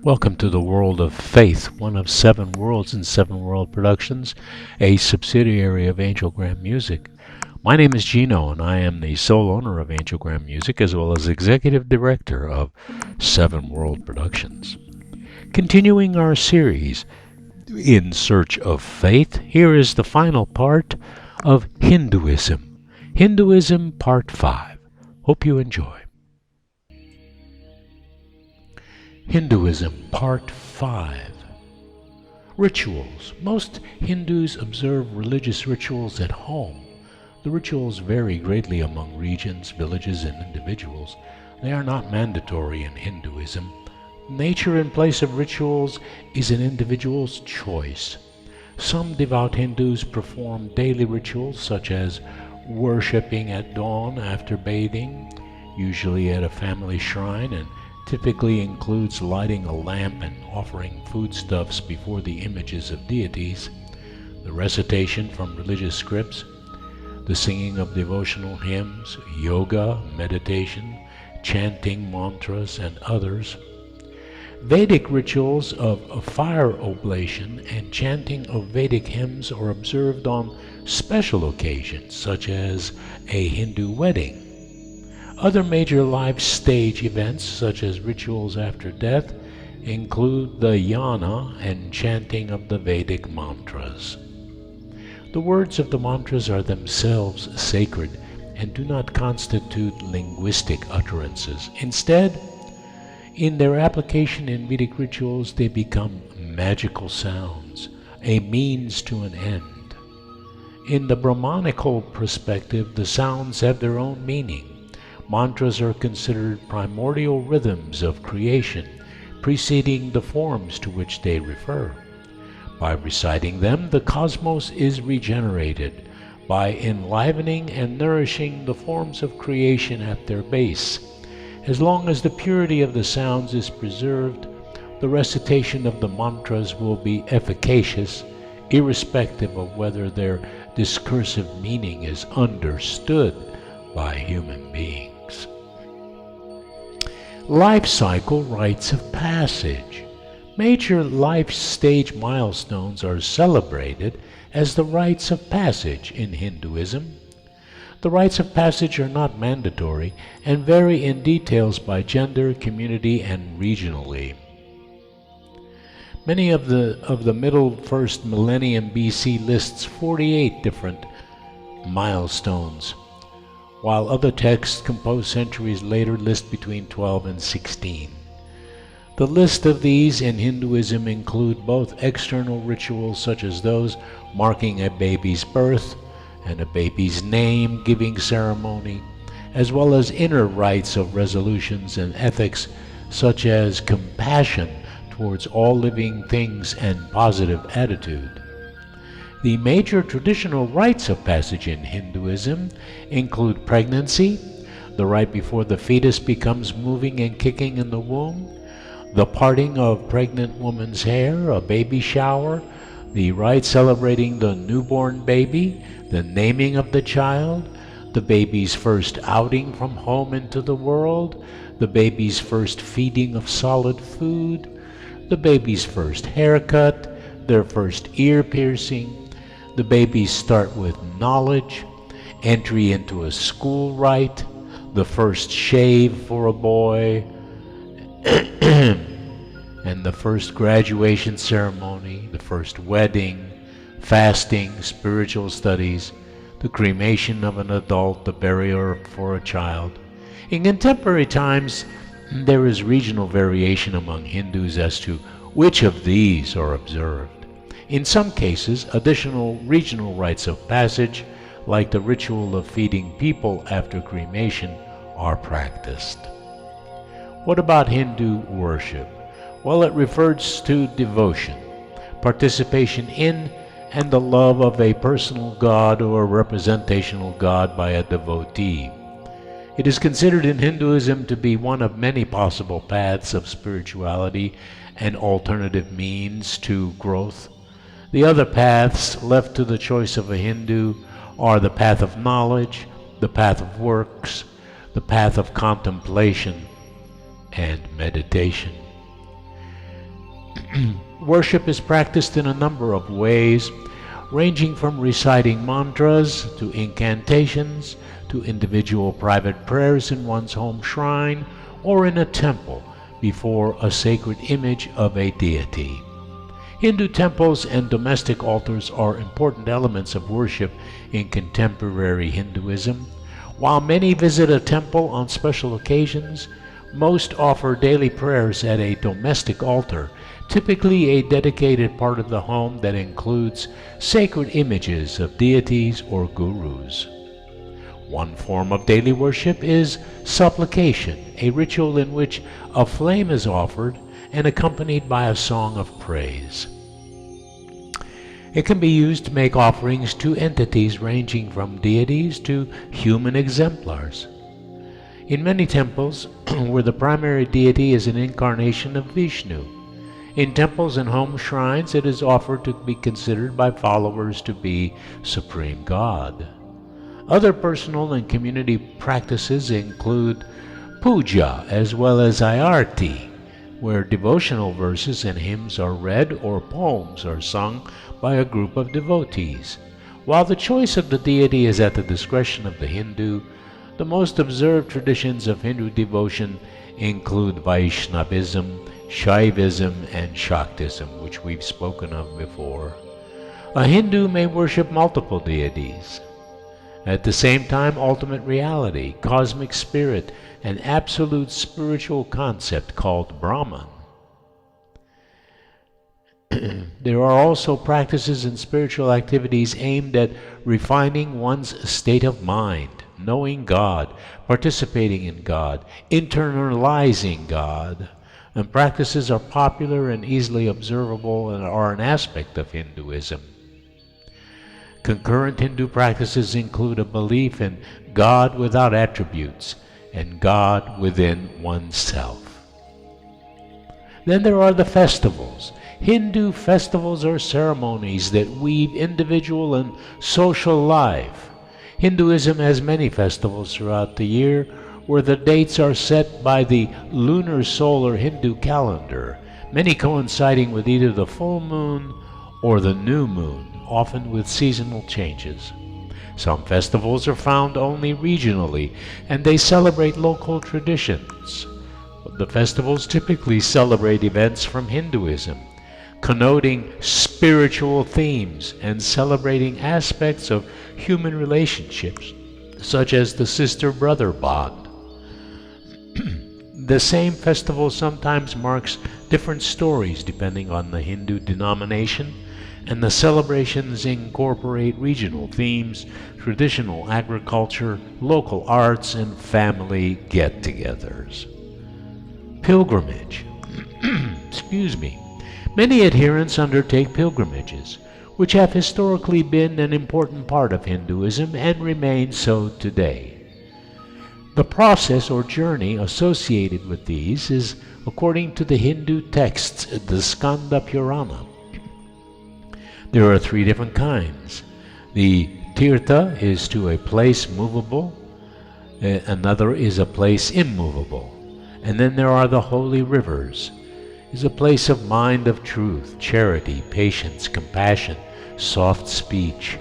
Welcome to the World of Faith, one of 7 worlds in 7 World Productions, a subsidiary of Angelgram Music. My name is Gino, and I am the sole owner of Angelgram Music as well as executive director of 7 World Productions. Continuing our series, In Search of Faith, here is the final part of Hinduism. Hinduism Part 5. Hope you enjoy. Hinduism Part 5. Rituals. Most Hindus observe religious rituals at home. The rituals vary greatly among regions, villages, and individuals. They are not mandatory in Hinduism. Nature and place of rituals is an individual's choice. Some devout Hindus perform daily rituals such as worshipping at dawn after bathing, usually at a family shrine, and typically includes lighting a lamp and offering foodstuffs before the images of deities, the recitation from religious scripts, the singing of devotional hymns, yoga, meditation, chanting mantras, and others. Vedic rituals of fire oblation and chanting of Vedic hymns are observed on special occasions, such as a Hindu wedding. Other major life stage events, such as rituals after death, include the yana and chanting of the Vedic mantras. The words of the mantras are themselves sacred and do not constitute linguistic utterances. Instead, in their application in Vedic rituals, they become magical sounds, a means to an end. In the Brahmanical perspective, the sounds have their own meaning. Mantras are considered primordial rhythms of creation, preceding the forms to which they refer. By reciting them, the cosmos is regenerated, by enlivening and nourishing the forms of creation at their base. As long as the purity of the sounds is preserved, the recitation of the mantras will be efficacious, irrespective of whether their discursive meaning is understood by human beings. Life cycle rites of passage. Major life stage milestones are celebrated as the rites of passage in Hinduism. The rites of passage are not mandatory and vary in details by gender, community, and regionally. Many of the middle first millennium BC lists 48 different milestones, while other texts composed centuries later list between 12 and 16. The list of these in Hinduism include both external rituals such as those marking a baby's birth and a baby's name-giving ceremony, as well as inner rites of resolutions and ethics such as compassion towards all living things and positive attitude. The major traditional rites of passage in Hinduism include pregnancy, the rite before the fetus becomes moving and kicking in the womb, the parting of pregnant woman's hair, a baby shower, the rite celebrating the newborn baby, the naming of the child, the baby's first outing from home into the world, the baby's first feeding of solid food, the baby's first haircut, their first ear piercing, the babies start with knowledge, entry into a school rite, the first shave for a boy, and the first graduation ceremony, the first wedding, fasting, spiritual studies, the cremation of an adult, the burial for a child. In contemporary times, there is regional variation among Hindus as to which of these are observed. In some cases, additional regional rites of passage, like the ritual of feeding people after cremation, are practiced. What about Hindu worship? Well, it refers to devotion, participation in and the love of a personal god or a representational god by a devotee. It is considered in Hinduism to be one of many possible paths of spirituality and alternative means to growth. The other paths left to the choice of a Hindu are the path of knowledge, the path of works, the path of contemplation, and meditation. Worship is practiced in a number of ways, ranging from reciting mantras to incantations to individual private prayers in one's home shrine or in a temple before a sacred image of a deity. Hindu temples and domestic altars are important elements of worship in contemporary Hinduism. While many visit a temple on special occasions, most offer daily prayers at a domestic altar, typically a dedicated part of the home that includes sacred images of deities or gurus. One form of daily worship is supplication, a ritual in which a flame is offered and accompanied by a song of praise. It can be used to make offerings to entities ranging from deities to human exemplars. In many temples, where the primary deity is an incarnation of Vishnu, in temples and home shrines it is offered to be considered by followers to be Supreme God. Other personal and community practices include puja as well as ayarti, where devotional verses and hymns are read or poems are sung by a group of devotees. While the choice of the deity is at the discretion of the Hindu, the most observed traditions of Hindu devotion include Vaishnavism, Shaivism, and Shaktism, which we've spoken of before. A Hindu may worship multiple deities. At the same time, ultimate reality, cosmic spirit, an absolute spiritual concept called Brahman. There are also practices and spiritual activities aimed at refining one's state of mind, knowing God, participating in God, internalizing God. And practices are popular and easily observable and are an aspect of Hinduism. Concurrent Hindu practices include a belief in God without attributes and God within oneself. Then there are the festivals. Hindu festivals are ceremonies that weave individual and social life. Hinduism has many festivals throughout the year where the dates are set by the lunar solar Hindu calendar, many coinciding with either the full moon or the new moon, often with seasonal changes. Some festivals are found only regionally, and they celebrate local traditions. The festivals typically celebrate events from Hinduism, connoting spiritual themes and celebrating aspects of human relationships, such as the sister-brother bond. The same festival sometimes marks different stories depending on the Hindu denomination, and the celebrations incorporate regional themes, traditional agriculture, local arts, and family get-togethers. Pilgrimage. Excuse me. Many adherents undertake pilgrimages, which have historically been an important part of Hinduism and remain so today. The process or journey associated with these is according to the Hindu texts, the Skanda Purana. There are 3 different kinds. The tirtha is to a place movable, another is a place immovable, and then there are the holy rivers, is a place of mind of truth, charity, patience, compassion, soft speech.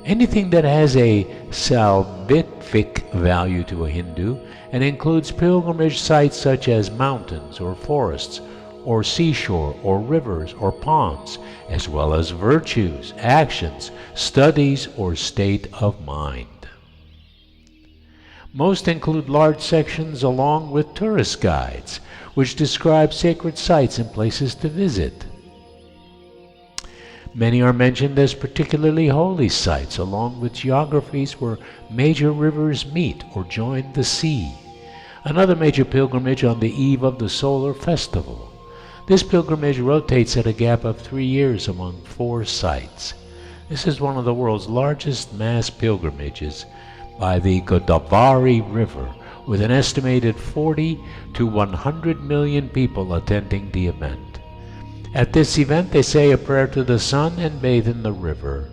Anything that has a salvific value to a Hindu and includes pilgrimage sites such as mountains or forests or seashore or rivers or ponds, as well as virtues, actions, studies, or state of mind. Most include large sections along with tourist guides, which describe sacred sites and places to visit. Many are mentioned as particularly holy sites, along with geographies where major rivers meet or join the sea. Another major pilgrimage on the eve of the solar festival. This pilgrimage rotates at a gap of 3 years among 4 sites. This is one of the world's largest mass pilgrimages by the Godavari River, with an estimated 40 to 100 million people attending the event. At this event, they say a prayer to the sun and bathe in the river.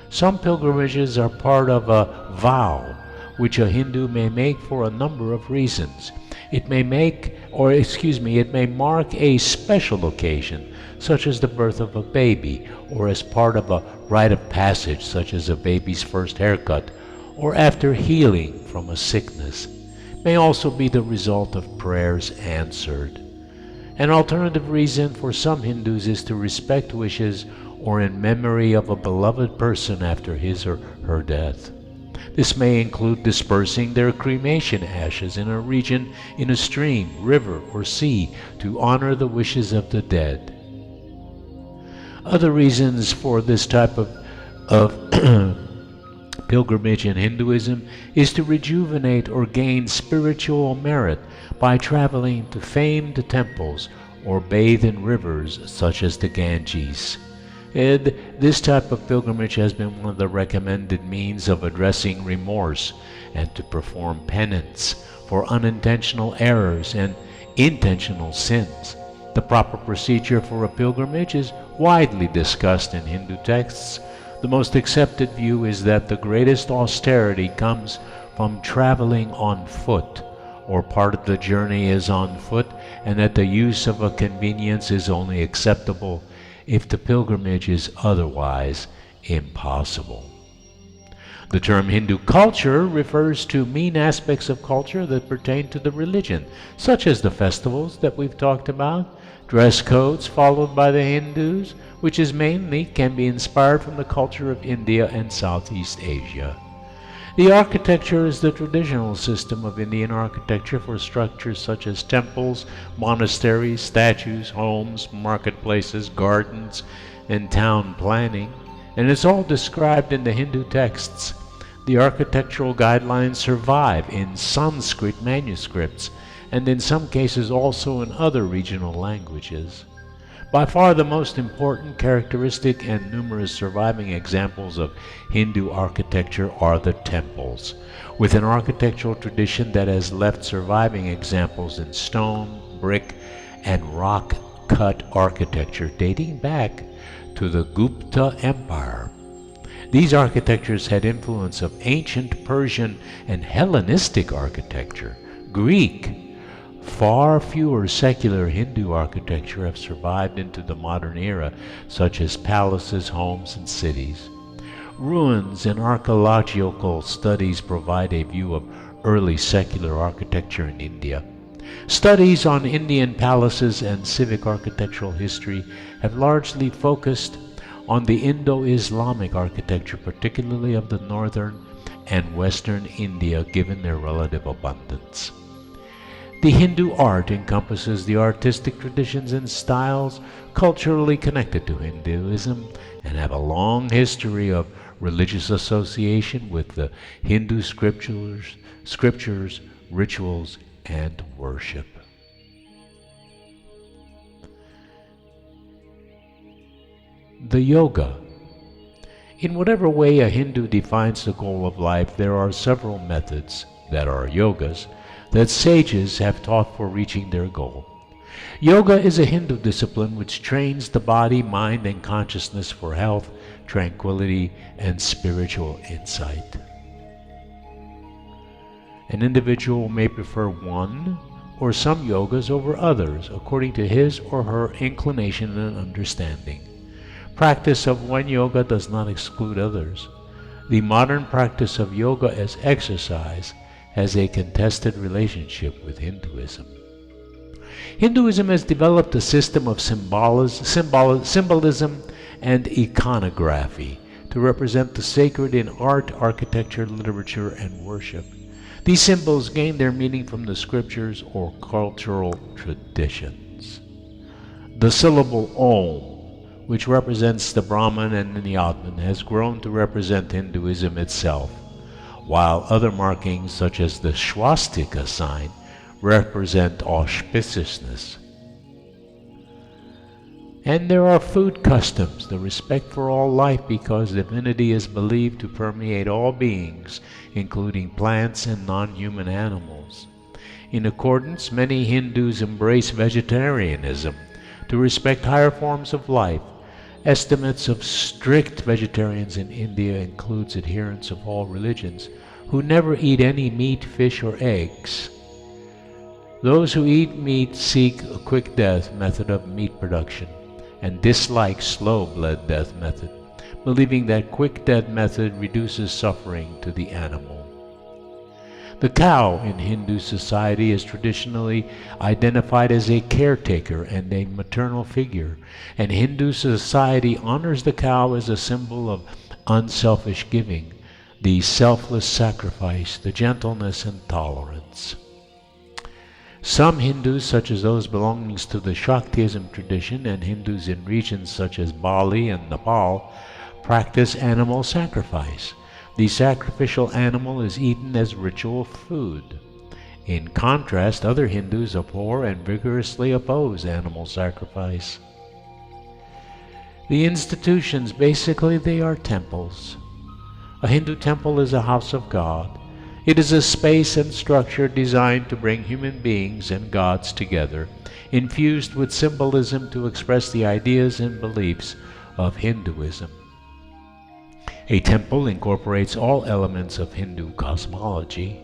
Some pilgrimages are part of a vow, which a Hindu may make for a number of reasons. It may it may mark a special occasion, such as the birth of a baby, or as part of a rite of passage, such as a baby's first haircut, or after healing from a sickness. It may also be the result of prayers answered. An alternative reason for some Hindus is to respect wishes or in memory of a beloved person after his or her death. This may include dispersing their cremation ashes in a region, in a stream, river, or sea to honor the wishes of the dead. Other reasons for this type of pilgrimage in Hinduism is to rejuvenate or gain spiritual merit by traveling to famed temples or bathe in rivers such as the Ganges. And this type of pilgrimage has been one of the recommended means of addressing remorse and to perform penance for unintentional errors and intentional sins. The proper procedure for a pilgrimage is widely discussed in Hindu texts. The most accepted view is that the greatest austerity comes from traveling on foot, or part of the journey is on foot, and that the use of a convenience is only acceptable if the pilgrimage is otherwise impossible. The term Hindu culture refers to mean aspects of culture that pertain to the religion, such as the festivals that we've talked about, dress codes followed by the Hindus, which can be inspired from the culture of India and Southeast Asia. The architecture is the traditional system of Indian architecture for structures such as temples, monasteries, statues, homes, marketplaces, gardens, and town planning, and it's all described in the Hindu texts. The architectural guidelines survive in Sanskrit manuscripts, and in some cases also in other regional languages. By far the most important characteristic and numerous surviving examples of Hindu architecture are the temples, with an architectural tradition that has left surviving examples in stone, brick, and rock-cut architecture dating back to the Gupta Empire. These architectures had influence of ancient Persian and Hellenistic architecture, Greek. Far fewer secular Hindu architecture have survived into the modern era, such as palaces, homes, and cities. Ruins and archaeological studies provide a view of early secular architecture in India. Studies on Indian palaces and civic architectural history have largely focused on the Indo-Islamic architecture, particularly of the northern and western India, given their relative abundance. The Hindu art encompasses the artistic traditions and styles culturally connected to Hinduism and have a long history of religious association with the Hindu scriptures, rituals, and worship. The yoga. In whatever way a Hindu defines the goal of life, there are several methods that are yogas that sages have taught for reaching their goal. Yoga is a Hindu discipline which trains the body, mind, and consciousness for health, tranquility, and spiritual insight. An individual may prefer one or some yogas over others according to his or her inclination and understanding. Practice of one yoga does not exclude others. The modern practice of yoga as exercise has a contested relationship with Hinduism. Hinduism has developed a system of symbolism and iconography to represent the sacred in art, architecture, literature, and worship. These symbols gain their meaning from the scriptures or cultural traditions. The syllable Om, which represents the Brahman and the Atman, has grown to represent Hinduism itself, while other markings such as the swastika sign represent auspiciousness. And there are food customs, the respect for all life, because divinity is believed to permeate all beings, including plants and non-human animals. In accordance, many Hindus embrace vegetarianism to respect higher forms of life. Estimates of strict vegetarians in India includes adherents of all religions who never eat any meat, fish, or eggs. Those who eat meat seek a quick death method of meat production and dislike slow blood death method, believing that quick death method reduces suffering to the animal. The cow in Hindu society is traditionally identified as a caretaker and a maternal figure, and Hindu society honors the cow as a symbol of unselfish giving, the selfless sacrifice, the gentleness and tolerance. Some Hindus, such as those belonging to the Shaktism tradition and Hindus in regions such as Bali and Nepal, practice animal sacrifice. The sacrificial animal is eaten as ritual food. In contrast, other Hindus abhor and vigorously oppose animal sacrifice. The institutions, basically, they are temples. A Hindu temple is a house of God. It is a space and structure designed to bring human beings and gods together, infused with symbolism to express the ideas and beliefs of Hinduism. A temple incorporates all elements of Hindu cosmology.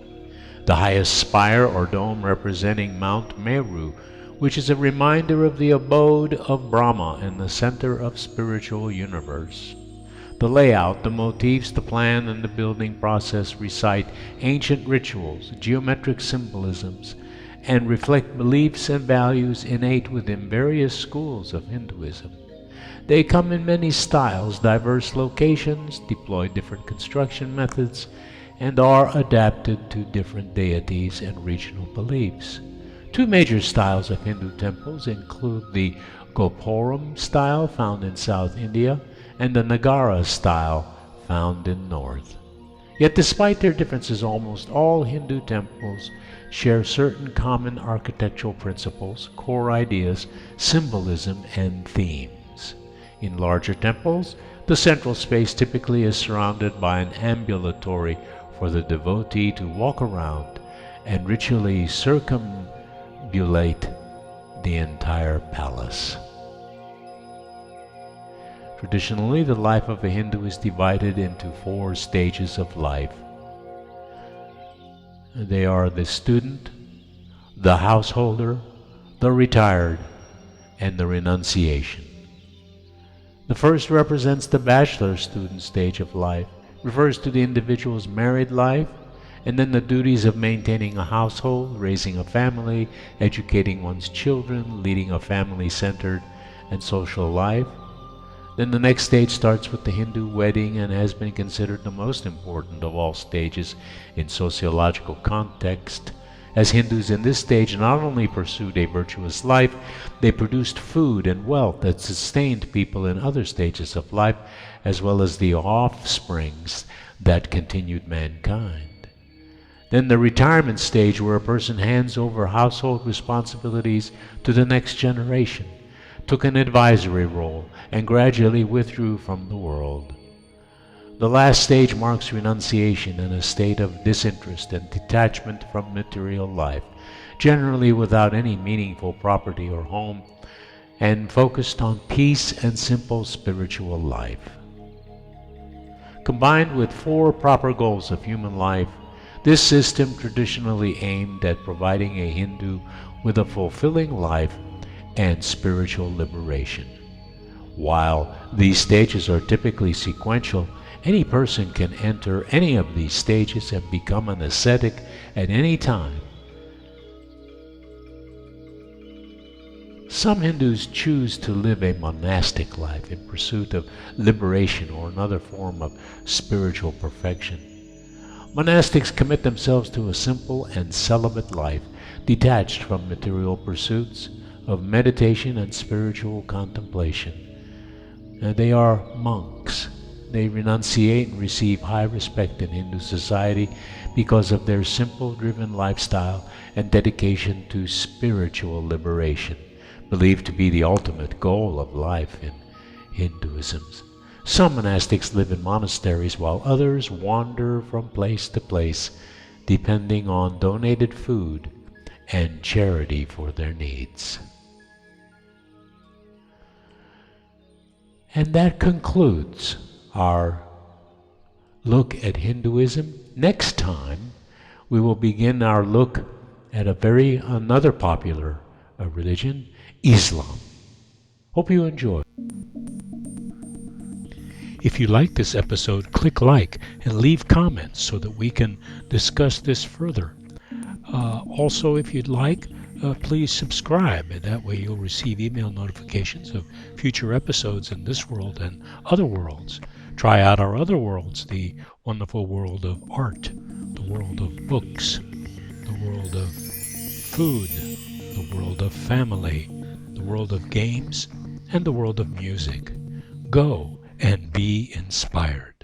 The highest spire or dome representing Mount Meru, which is a reminder of the abode of Brahma in the center of spiritual universe. The layout, the motifs, the plan, and the building process recite ancient rituals, geometric symbolisms, and reflect beliefs and values innate within various schools of Hinduism. They come in many styles, diverse locations, deploy different construction methods, and are adapted to different deities and regional beliefs. Two major styles of Hindu temples include the Gopuram style found in South India and the Nagara style found in North. Yet despite their differences, almost all Hindu temples share certain common architectural principles, core ideas, symbolism, and themes. In larger temples, the central space typically is surrounded by an ambulatory for the devotee to walk around and ritually circumambulate the entire palace. Traditionally, the life of a Hindu is divided into 4 stages of life. They are the student, the householder, the retired, and the renunciation. The first represents the bachelor student stage of life, refers to the individual's married life, and then the duties of maintaining a household, raising a family, educating one's children, leading a family-centered and social life. Then the next stage starts with the Hindu wedding and has been considered the most important of all stages in sociological context, as Hindus in this stage not only pursued a virtuous life, they produced food and wealth that sustained people in other stages of life, as well as the offsprings that continued mankind. Then the retirement stage, where a person hands over household responsibilities to the next generation, took an advisory role, and gradually withdrew from the world. The last stage marks renunciation in a state of disinterest and detachment from material life, generally without any meaningful property or home, and focused on peace and simple spiritual life. Combined with 4 proper goals of human life, this system traditionally aimed at providing a Hindu with a fulfilling life and spiritual liberation. While these stages are typically sequential, any person can enter any of these stages and become an ascetic at any time. Some Hindus choose to live a monastic life in pursuit of liberation or another form of spiritual perfection. Monastics commit themselves to a simple and celibate life, detached from material pursuits, of meditation and spiritual contemplation. They are monks. They renunciate and receive high respect in Hindu society because of their simple, driven lifestyle and dedication to spiritual liberation, believed to be the ultimate goal of life in Hinduism. Some monastics live in monasteries while others wander from place to place, depending on donated food and charity for their needs. And that concludes our look at Hinduism. Next time, we will begin our look at another popular religion, Islam. Hope you enjoy. If you like this episode, click like and leave comments so that we can discuss this further. Also, if you'd like, please subscribe, and that way you'll receive email notifications of future episodes in this world and other worlds. Try out our other worlds, the wonderful world of art, the world of books, the world of food, the world of family, the world of games, and the world of music. Go and be inspired.